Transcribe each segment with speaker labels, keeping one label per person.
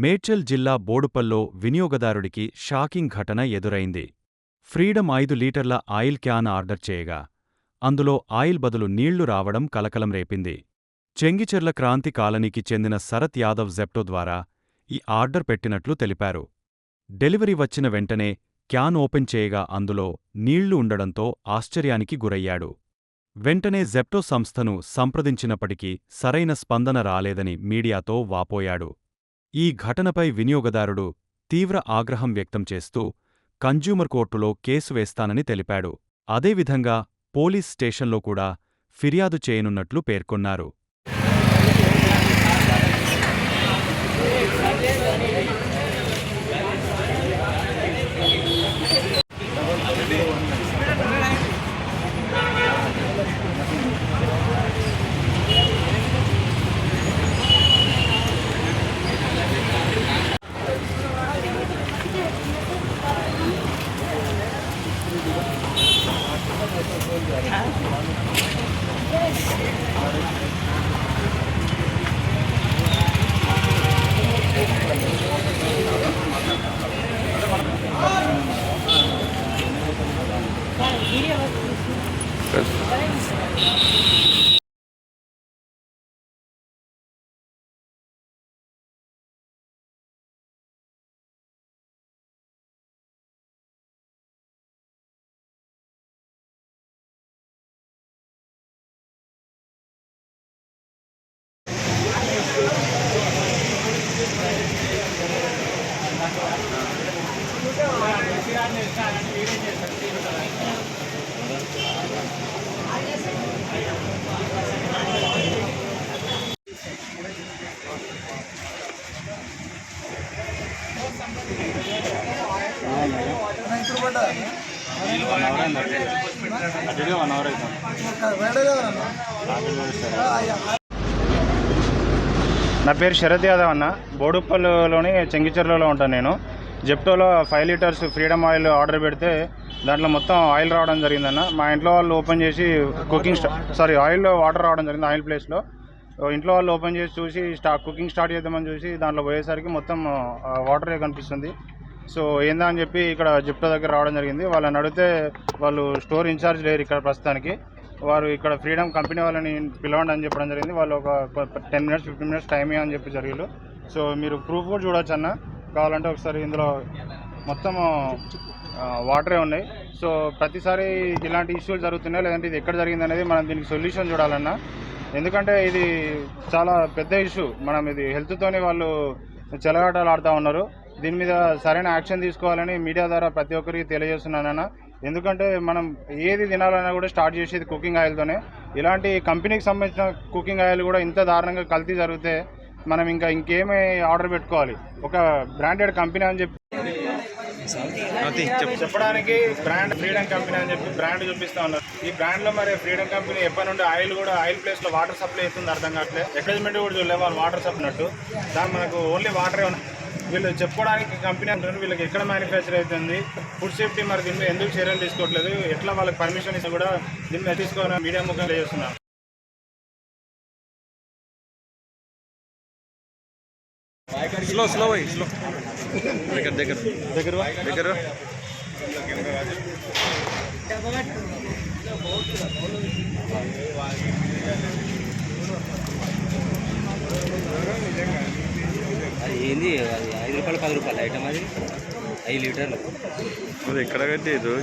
Speaker 1: మేడ్చల్ జిల్లా బోడుపల్లో వినియోగదారుడికి షాకింగ్ ఘటన ఎదురైంది. ఫ్రీడమ్ 5 లీటర్ల ఆయిల్ క్యాన్ ఆర్డర్ చేయగా అందులో ఆయిల్ బదులు నీళ్లు రావడం కలకలం రేపింది. చెంగిచెర్ల క్రాంతి కాలనీకి చెందిన శరత్ యాదవ్ జెప్టో ద్వారా ఈ ఆర్డర్ పెట్టినట్లు తెలిపారు. డెలివరీ వచ్చిన వెంటనే క్యాన్ ఓపెన్ చేయగా అందులో నీళ్లు ఉండడంతో ఆశ్చర్యానికి గురయ్యాడు. వెంటనే జెప్టో సంస్థను సంప్రదించినప్పటికీ సరైన స్పందన రాలేదని మీడియాతో వాపోయాడు. ఈ ఘటనపై వినియోగదారుడు తీవ్ర ఆగ్రహం వ్యక్తం చేస్తూ కన్జ్యూమర్ కోర్టులో కేసు వేస్తానని తెలిపాడు. అదేవిధంగా పోలీస్ స్టేషన్లో కూడా ఫిర్యాదు చేయనున్నట్లు పేర్కొన్నారు.
Speaker 2: నా పేరు శరత్ యాదవ్ అన్న. బోడుప్పల్లోని చెంగిచెర్లలో ఉంటాను నేను. జెప్టోలో 5 లీటర్స్ ఫ్రీడమ్ ఆయిల్ ఆర్డర్ పెడితే దాంట్లో మొత్తం ఆయిల్ రావడం జరిగిందన్న. మా ఇంట్లో వాళ్ళు ఓపెన్ చేసి ఆయిల్లో వాటర్ రావడం జరిగింది. ఆయిల్ ప్లేస్లో ఇంట్లో వాళ్ళు ఓపెన్ చేసి చూసి కుకింగ్ స్టార్ట్ చేద్దామని చూసి దాంట్లో పోయేసరికి మొత్తం వాటరే కనిపిస్తుంది. సో ఏందా అని చెప్పి ఇక్కడ జెప్టో దగ్గర రావడం జరిగింది. వాళ్ళని అడిగితే వాళ్ళు స్టోర్ ఇన్ఛార్జ్ లేరు ఇక్కడ ప్రస్తుతానికి. వారు ఇక్కడ ఫ్రీడమ్ కంపెనీ వాళ్ళని పిలవండి అని చెప్పడం జరిగింది. వాళ్ళు ఒక 10 మినిట్స్ 15 మినిట్స్ టైం అని చెప్పి జరిగారు. సో మీరు ప్రూఫ్ కూడా చూడొచ్చు అన్న, కావాలంటే ఒకసారి. ఇందులో మొత్తం వాటరే ఉన్నాయి. సో ప్రతిసారి ఇలాంటి ఇష్యూలు జరుగుతున్నాయి, లేదంటే ఇది ఎక్కడ జరిగింది అనేది మనం దీనికి సొల్యూషన్ చూడాలన్నా. ఎందుకంటే ఇది చాలా పెద్ద ఇష్యూ. మనం ఇది హెల్త్తోనే వాళ్ళు చెలగాటాలు ఆడుతూ ఉన్నారు. దీని మీద సరైన యాక్షన్ తీసుకోవాలని మీడియా ద్వారా ప్రతి ఒక్కరికి తెలియజేస్తున్నానన్న. ఎందుకంటే మనం ఏది తినాలన్నా కూడా స్టార్ట్ చేసేది కుకింగ్ ఆయిల్తోనే. ఇలాంటి కంపెనీకి సంబంధించిన కుకింగ్ ఆయిల్ కూడా ఇంత దారుణంగా కల్తీ జరిగితే మనం ఇంకేమీ ఆర్డర్ పెట్టుకోవాలి. ఒక బ్రాండెడ్ కంపెనీ అని చెప్పి చెప్పడానికి బ్రాండ్ ఫ్రీడమ్ కంపెనీ అని చెప్పి బ్రాండ్ చూపిస్తూ ఉన్నారు. ఈ బ్రాండ్లో మరి ఫ్రీడమ్ కంపెనీ ఎప్పటి నుండి ఆయిల్ కూడా ఆయిల్ ప్లేస్లో వాటర్ సప్లై అవుతుంది అర్థం కావట్లేదు. అడ్వర్టైజ్మెంట్ కూడా చూడలేదు వాళ్ళు వాటర్ సప్లైనట్టు. దాని మనకు ఓన్లీ వాటరే ఉన్నాయి. వీళ్ళు చెప్పుకోవడానికి కంపెనీ అంటున్నారు, వీళ్ళకి ఎక్కడ మ్యానుఫ్యాక్చర్ అవుతుంది, ఫుడ్ సేఫ్టీ మరి దీని మీద ఎందుకు చర్యలు తీసుకోవట్లేదు, ఎట్లా వాళ్ళకి పర్మిషన్ ఇస్తే కూడా దీని మీద తీసుకోవాలని మీడియా ముఖంగా చేస్తున్నారు. దగ్గర
Speaker 3: అది ఏంది? అది 5 రూపాయలు 10 రూపాయలు ఐటమ్. అది 5 లీటర్లు.
Speaker 4: అది ఎక్కడ కట్టేది?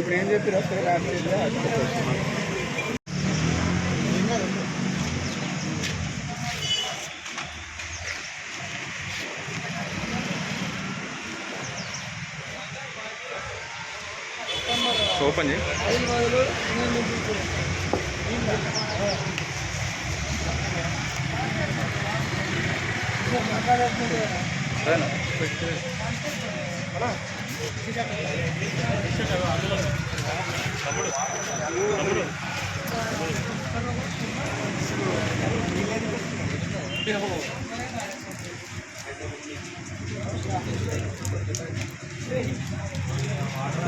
Speaker 2: ఇప్పుడు ఏం చెప్పారు?
Speaker 4: ఓపెన్ చేయి.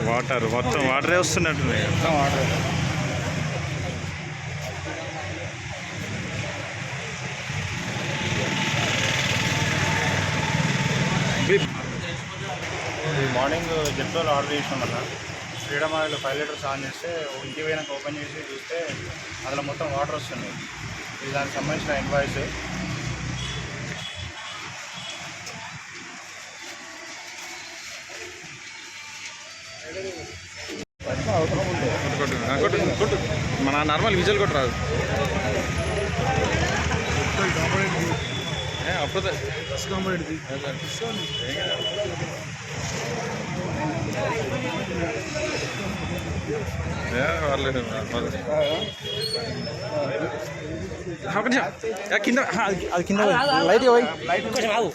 Speaker 4: వాటర్ మొత్తం వాటరే వస్తున్నట్టున్నాయి.
Speaker 2: వాటర్ మార్నింగ్ జెప్టోలో ఆర్డర్ చేసినామన్నా. ఫ్రీడమ్ ఆయిల్ 5 లీటర్స్ ఆన్ చేస్తే ఇంటికి పోయినాక ఓపెన్ చేసి చూస్తే అందులో మొత్తం వాటర్ వస్తుంది. ఇది దానికి సంబంధించిన ఇన్వాయిస్.
Speaker 4: కొట్టు మన నార్మల్ విజువల్ కొట్టు రాదు అప్పుడు కింద అది కింద లైట్
Speaker 3: కొంచెం ఆగు